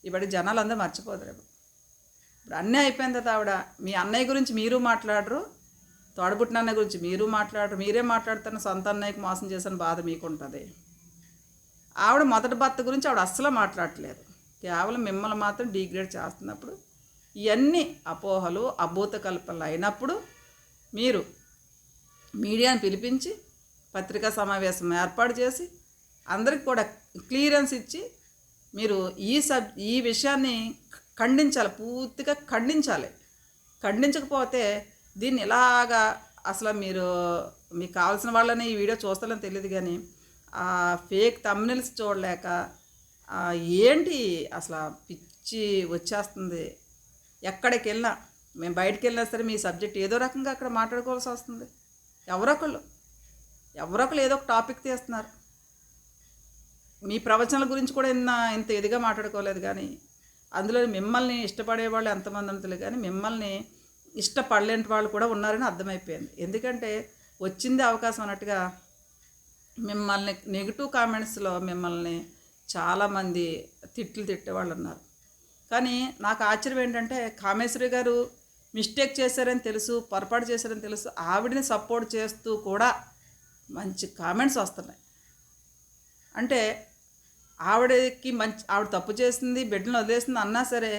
ఇప్పటి జనాలు అందరూ మర్చిపోతారు. ఇప్పుడు అన్నీ అయిపోయిన తర్వాత ఆవిడ మీ అన్నయ్య గురించి మీరు మాట్లాడరు, తోడబుట్టిన అన్నయ్య గురించి మీరు మాట్లాడరు, మీరే మాట్లాడుతున్న సొంత అన్నయ్యకి మోసం చేసిన బాధ మీకుంటుంది. ఆవిడ మొదటి భర్త గురించి ఆవిడ అస్సలు మాట్లాడట్లేదు, కేవలం మిమ్మల్ని మాత్రం డిగ్రేడ్ చేస్తున్నప్పుడు ఇవన్నీ అపోహలు అభూత కల్పనలు అయినప్పుడు మీరు మీడియాని పిలిపించి పత్రికా సమావేశం ఏర్పాటు చేసి అందరికి కూడా క్లియరెన్స్ ఇచ్చి మీరు ఈ విషయాన్ని ఖండించాలి, పూర్తిగా ఖండించాలి. ఖండించకపోతే దీన్ని ఇలాగా అసలు మీకు కావాల్సిన వాళ్ళని ఈ వీడియో చూస్తారని తెలియదు, కానీ ఆ ఫేక్ థంబ్నెయిల్స్ చూడలేక ఏంటి అసలు పిచ్చి వచ్చేస్తుంది. ఎక్కడికి వెళ్ళినా, మేము బయటికి వెళ్ళినా సరే మీ సబ్జెక్ట్ ఏదో రకంగా అక్కడ మాట్లాడుకోవాల్సి వస్తుంది. ఎవరొకళ్ళు ఏదో ఒక టాపిక్ తీస్తున్నారు. మీ ప్రవచనాల గురించి కూడా ఇంత ఇదిగా మాట్లాడుకోలేదు, కానీ అందులో మిమ్మల్ని ఇష్టపడేవాళ్ళు ఎంతమంది అంతలే, కానీ మిమ్మల్ని ఇష్టపడలేని వాళ్ళు కూడా ఉన్నారని అర్థమైపోయింది. ఎందుకంటే వచ్చింది అవకాశం అన్నట్టుగా మిమ్మల్ని నెగిటివ్ కామెంట్స్లో మిమ్మల్ని చాలామంది తిట్టేవాళ్ళు ఉన్నారు. కానీ నాకు ఆశ్చర్యం ఏంటంటే కామేశ్వరి గారు మిస్టేక్ చేశారని తెలుసు, పొరపాటు చేశారని తెలుసు, ఆవిడని సపోర్ట్ చేస్తూ కూడా మంచి కామెంట్స్ వస్తున్నాయి. అంటే ఆవిడకి ఆవిడ తప్పు చేసింది, బిడ్డను వదిలేసింది అన్నా సరే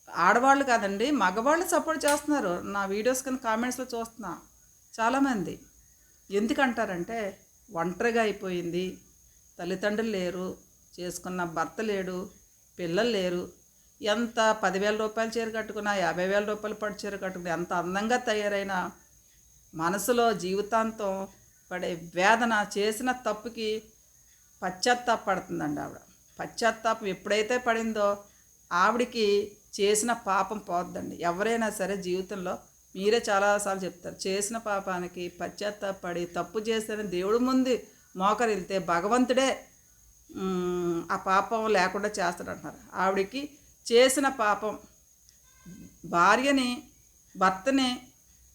ఆడవాళ్ళు కాదండి, మగవాళ్ళు సపోర్ట్ చేస్తున్నారు. నా వీడియోస్ కింద కామెంట్స్లో చూస్తున్నా చాలామంది. ఎందుకంటారంటే ఒంటరిగా అయిపోయింది, తల్లిదండ్రులు లేరు, చేసుకున్న భర్త లేడు, పిల్లలు లేరు, ఎంత 10,000 రూపాయలు చీర కట్టుకున్నా, 50,000 రూపాయలు పట్టు చీర కట్టుకున్నా, ఎంత అందంగా తయారైన మనసులో జీవితాంతం పడే వేదన, చేసిన తప్పుకి పశ్చాత్తాపడుతుందండి ఆవిడ. పశ్చాత్తాపం ఎప్పుడైతే పడిందో ఆవిడికి చేసిన పాపం పోద్దండి. ఎవరైనా సరే జీవితంలో మీరే చాలాసార్లు చెప్తారు, చేసిన పాపానికి పశ్చాత్తాపడి తప్పు చేసిన దేవుడి ముందు మోకరిల్తే భగవంతుడే ఆ పాపం లేకుండా చేస్తాడంటున్నారు. ఆవిడికి చేసిన పాపం, భార్యని భర్తని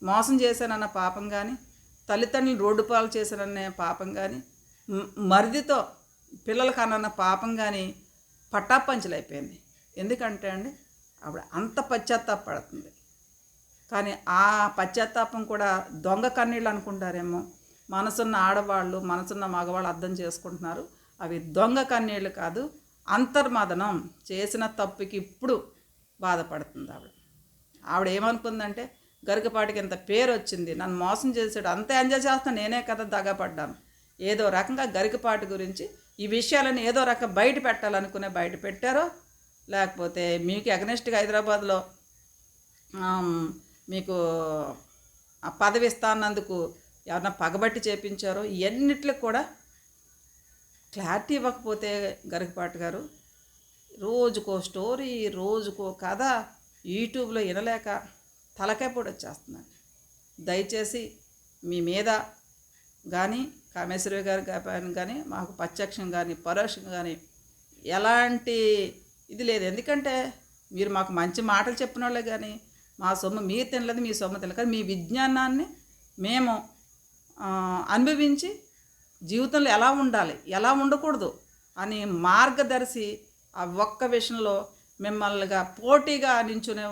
మోసం చేశానన్న పాపం కానీ, తల్లిదండ్రులు రోడ్డు పాలు చేశానన్న పాపం కానీ, మరిదితో పిల్లలు కనన్న పాపం కానీ పట్టాపంచలైపోయింది. ఎందుకంటే అండి ఆవిడ అంత పశ్చాత్తాపడుతుంది. కానీ ఆ పశ్చాత్తాపం కూడా దొంగ కన్నీళ్ళు అనుకుంటారేమో. మనసున్న ఆడవాళ్ళు, మనసున్న మగవాళ్ళు అర్థం చేసుకుంటున్నారు. అవి దొంగ కన్నీళ్ళు కాదు, అంతర్మదనం. చేసిన తప్పుకి ఇప్పుడు బాధపడుతుంది ఆవిడ. ఆవిడ ఏమనుకుందంటే గరికపాటికి ఇంత పేరు వచ్చింది, నన్ను మోసం చేసాడు, అంత ఎంజాయ్ చేస్తాను, నేనే కదా దగపడ్డాను. ఏదో రకంగా గరికపాటి గురించి ఈ విషయాలను ఏదో రకం బయట పెట్టాలనుకునే బయట పెట్టారో, లేకపోతే మీకు అగనెస్ట్గా హైదరాబాద్లో మీకు ఆ పదవి ఇస్తానందుకు ఎవరన్నా పగబట్టి చేపించారో, ఇవన్నిటికి కూడా క్లారిటీ ఇవ్వకపోతే గరికపాటి గారు రోజుకో స్టోరీ, రోజుకో కథ యూట్యూబ్లో వినలేక తలకాయ పొడి వచ్చేస్తున్నాను. దయచేసి మీ మీద కానీ కామేశ్వరి గారు కానీ మాకు ప్రత్యక్షం కానీ పరోక్షం కానీ ఎలాంటి ఇది లేదు. ఎందుకంటే మీరు మాకు మంచి మాటలు చెప్పిన వాళ్ళే కానీ మా సొమ్ము మీరు తినలేదు, మీ సొమ్ము తినలేదు. కానీ మీ విజ్ఞానాన్ని మేము అనుభవించి జీవితంలో ఎలా ఉండాలి, ఎలా ఉండకూడదు అని మార్గదర్శి ఆ ఒక్క విషయంలో మిమ్మల్నిగా పోటీగా నించునే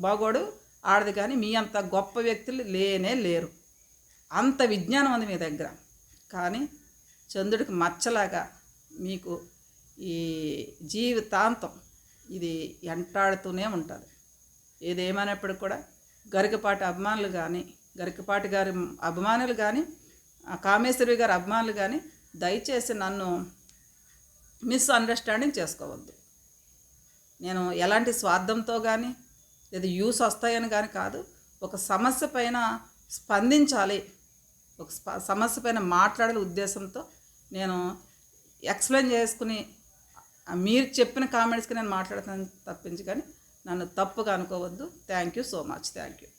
మగోడు ఆడది కానీ మీ అంత గొప్ప వ్యక్తులు లేనే లేరు. అంత విజ్ఞానం ఉంది మీ దగ్గర. కానీ చంద్రుడికి మచ్చలాగా మీకు ఈ జీవితాంతం ఇది వెంటాడుతూనే ఉంటుంది. ఏదేమైనప్పటికి కూడా గరికపాటి అభిమానులు కానీ, గరికపాటి గారి అభిమానులు కానీ, కామేశ్వరి గారి అభిమానులు కానీ దయచేసి నన్ను మిస్అండర్స్టాండింగ్ చేసుకోవద్దు. నేను ఎలాంటి స్వార్థంతో కానీ లేదా యూస్ వస్తాయని కానీ కాదు. ఒక సమస్య పైన స్పందించాలి, ఒక సమస్య పైన మాట్లాడాలి ఉద్దేశంతో నేను ఎక్స్ప్లెయిన్ చేసుకుని మీరు చెప్పిన కామెంట్స్కి నేను మాట్లాడతాను తప్పించి కానీ నన్ను తప్పుగా అనుకోవద్దు. Thank you so much. Thank you.